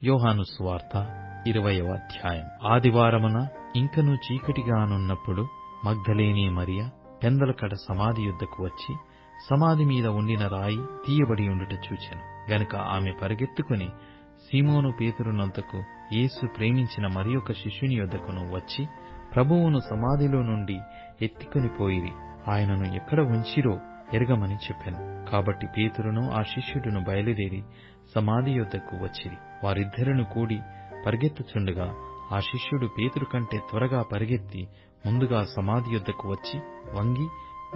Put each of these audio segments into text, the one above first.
యోహాను సువార్త 20వ అధ్యాయం. ఆదివారమున ఇంకనూ చీకటిగానున్నప్పుడు మగ్దలేనే మరియ పెందలకడ సమాధి యుద్ధకు వచ్చి సమాధి మీద ఉండిన రాయి తీయబడి ఉండుట చూచెను. గనుక ఆమె పరిగెత్తుకుని సీమోను పేతురునొద్దకు, యేసు ప్రేమించిన మరియొక శిష్యుని యొద్దకును వచ్చి, ప్రభువును సమాధిలో నుండి ఎత్తికొని పోయిరి, ఆయనను ఎక్కడ ఉంచిరో ఎరగమని చెప్పాను. కాబట్టి పేతురును ఆ శిష్యుడును బయలుదేరి సమాధి యొద్దకు వచ్చిరి. వారిద్దరును కూడి పరిగెత్తుచుండగా ఆ శిష్యుడు పేతురు కంటే త్వరగా పరిగెత్తి ముందుగా సమాధి యొద్దకు వచ్చి వంగి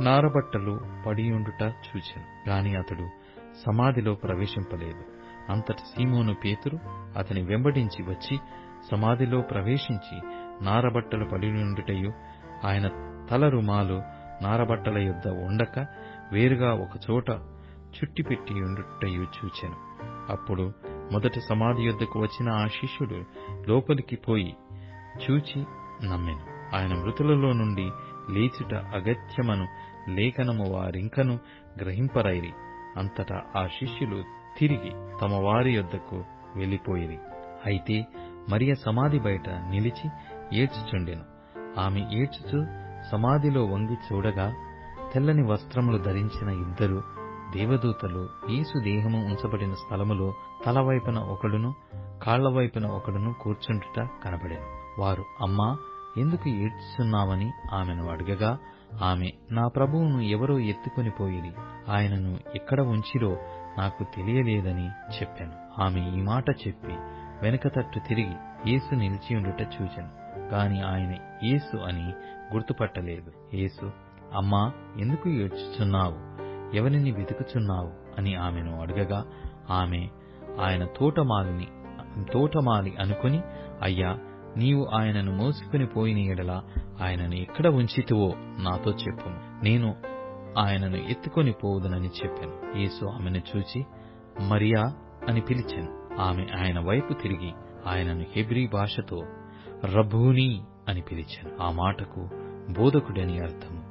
నారబట్టలు పడియుండుట చూచెను. గాని అతడు సమాధిలో ప్రవేశింపలేదు. అంతట సీమోను పేతురు అతని వెంబడించి వచ్చి సమాధిలో ప్రవేశించి నారబట్టలు పడియుండుటయు, ఆయన తల రుమాలు నారబట్టల యొద్ద ఉండక వేరుగా ఒకచోట చుట్టిపెట్టి ఉండుటయు చూచెను. అప్పుడు మొదట సమాధి యొద్దకు వచ్చిన ఆ శిష్యుడు లోపలికి పోయి చూచి నమ్మెను. ఆయన మృతులలో నుండి లేచుట అగత్యమను లేఖనము వారింకను గ్రహింపరైరి. అంతటా ఆ శిష్యులు తిరిగి తమ వారి యొద్దకు వెళ్లిపోయిరి. అయితే మరియ సమాధి బయట నిలిచి ఏడ్చుచుండెను. ఆమె ఏడ్చుచు సమాధిలో వంగి చూడగా తెల్లని వస్త్రములు ధరించిన ఇద్దరు దేవదూతలు యేసు దేహము ఉంచబడిన స్థలములో తలవైపున ఒకడును కాళ్లవైపున ఒకడును కూర్చుండుట కనబడెను. వారు, అమ్మా, ఎందుకు ఏడ్చుచున్నావని ఆమెను అడగగా, ఆమె, నా ప్రభువును ఎవరో ఎత్తుకొని పోయిరి, ఆయనను ఎక్కడ ఉంచిరో నాకు తెలియలేదని చెప్పాను. ఆమె ఈ మాట చెప్పి వెనుక తట్టు తిరిగి యేసు నిలిచియుండుట చూచెను. కాని ఆయన యేసు అని గుర్తుపట్టలేదు. యేసు, అమ్మా, ఎందుకు ఏడ్చుచున్నావు? ఎవరిని వెతుకుచున్నావు అని ఆమెను అడగగా, ఆమె ఆయన తోటమాలి అనుకుని, అయ్యా, నీవు ఆయనను మోసుకుని పోయిన ఎడల ఆయనను ఎక్కడ ఉంచితివో నాతో చెప్పుము, నేను ఆయనను ఎత్తుకొని పోవుదనని చెప్పాను. యేసు ఆమెను చూచి మరియా అని పిలిచెను. ఆమె ఆయన వైపు తిరిగి ఆయనను హెబ్రీ భాషతో రబ్బూనీ అని పిలిచెను. ఆ మాటకు బోధకుడని అర్థము.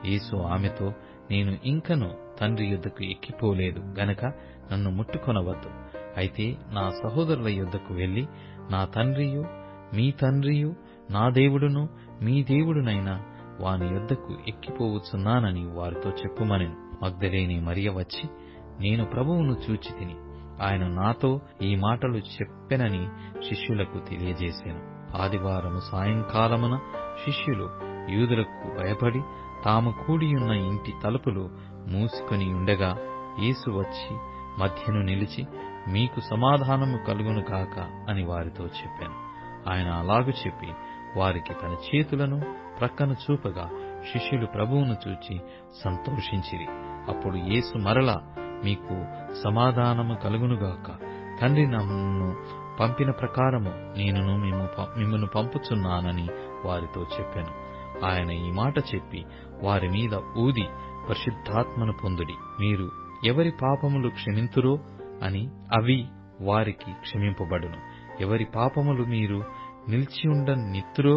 యేసు ఆమెతో, నేను ఇంకను తండ్రి యొద్దకు ఎక్కిపోలేదు గనక నన్ను ముట్టుకొనవద్దు. అయితే నా సహోదరుల యొద్దకు వెళ్లి నా తండ్రియు మీ తండ్రియు నా దేవుడును మీ దేవుడునైన వాని యొద్దకు ఎక్కిపోవచ్చున్నానని వారితో చెప్పుమనెను. మగ్దలేనే మరియ వచ్చి, నేను ప్రభువును చూచి తిని, ఆయన నాతో ఈ మాటలు చెప్పెనని శిష్యులకు తెలియజేశాను. ఆదివారము సాయంకాలమున శిష్యులు యూదులకు భయపడి తాము కూడియున్న ఇంటి తలుపులు మూసుకొని ఉండగా యేసు వచ్చి మధ్యను నిలిచి, మీకు సమాధానము కలుగును కాక అని వారితో చెప్పాను. ఆయన అలాగు చెప్పి వారికి తన చేతులను ప్రక్కను చూపగా శిష్యులు ప్రభువును చూచి సంతోషించిరి. అప్పుడు యేసు మరలా, మీకు సమాధానము కలుగునుగాక, తండ్రి నన్ను పంపిన ప్రకారము నేనును మిమ్మును పంపుచున్నానని వారితో చెప్పాను. ఆయన ఈ మాట చెప్పి వారి మీద ఊది, పరిశుద్ధాత్మను పొందుడి. మీరు ఎవరి పాపములు క్షమింతురో అని అవి వారికి క్షమింపబడును. ఎవరి పాపములు మీరు నిలిచియుండనిత్తురో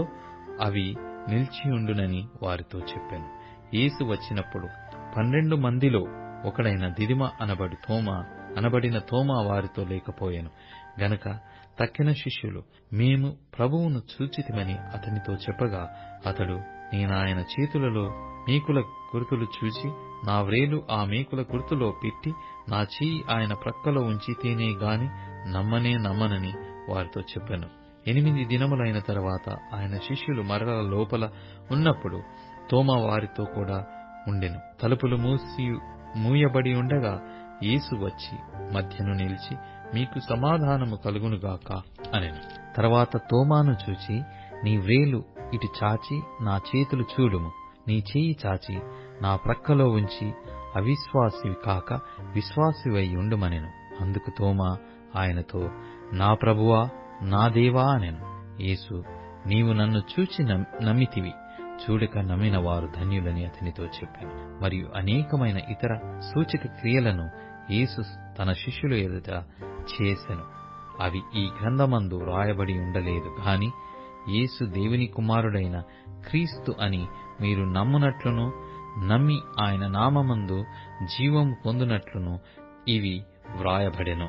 అవి నిలిచియుండునని వారితో చెప్పాను. యేసు వచ్చినప్పుడు 12 మందిలో ఒకడైన దిదిమ అనబడిన తోమా వారితో లేకపోయాను. గనక తక్కిన శిష్యులు, మేము ప్రభువును చూచితిమని అతనితో చెప్పగా, అతడు, నేనాయన చేతులలో మేకుల గుర్తులు చూచి నా వ్రేలు ఆ మేకుల గుర్తులో పెట్టి నా చెయ్యి ఆయన ప్రక్కలో ఉంచితేనే గాని నమ్మనని వారితో చెప్పాను. 8 దినములైన తరువాత ఆయన శిష్యులు మరల లోపల ఉన్నప్పుడు తోమా వారితో కూడా ఉండెను. తలుపులు మూయబడి ఉండగా యేసు వచ్చి మధ్యను నిలిచి, మీకు సమాధానము కలుగునుగాక అనెను. తర్వాత తోమాను చూచి, నీ వ్రేలు ఇటు చాచి నా చేతులు చూడుము, నీ చెయ్యి చాచి నా ప్రక్కలో ఉంచి అవిశ్వాసివి కాక విశ్వాసివై ఉండుమనెను. అందుకు తోమా ఆయనతో, నా ప్రభువా, నా దేవా అనెను. యేసు, నీవు నన్ను చూచి నమ్మితివి, చూడక నమ్మిన వారు ధన్యులని అతనితో చెప్పాను. మరియు అనేకమైన ఇతర సూచక క్రియలను యేసు తన శిష్యుల ఎదుట చేసెను. అవి ఈ గ్రంథమందు రాయబడి ఉండలేదు గాని యేసు దేవుని కుమారుడైన క్రీస్తు అని మీరు నమ్మునట్లును, నమ్మి ఆయన నామమందు జీవము పొందునట్లును ఇవి వ్రాయబడెను.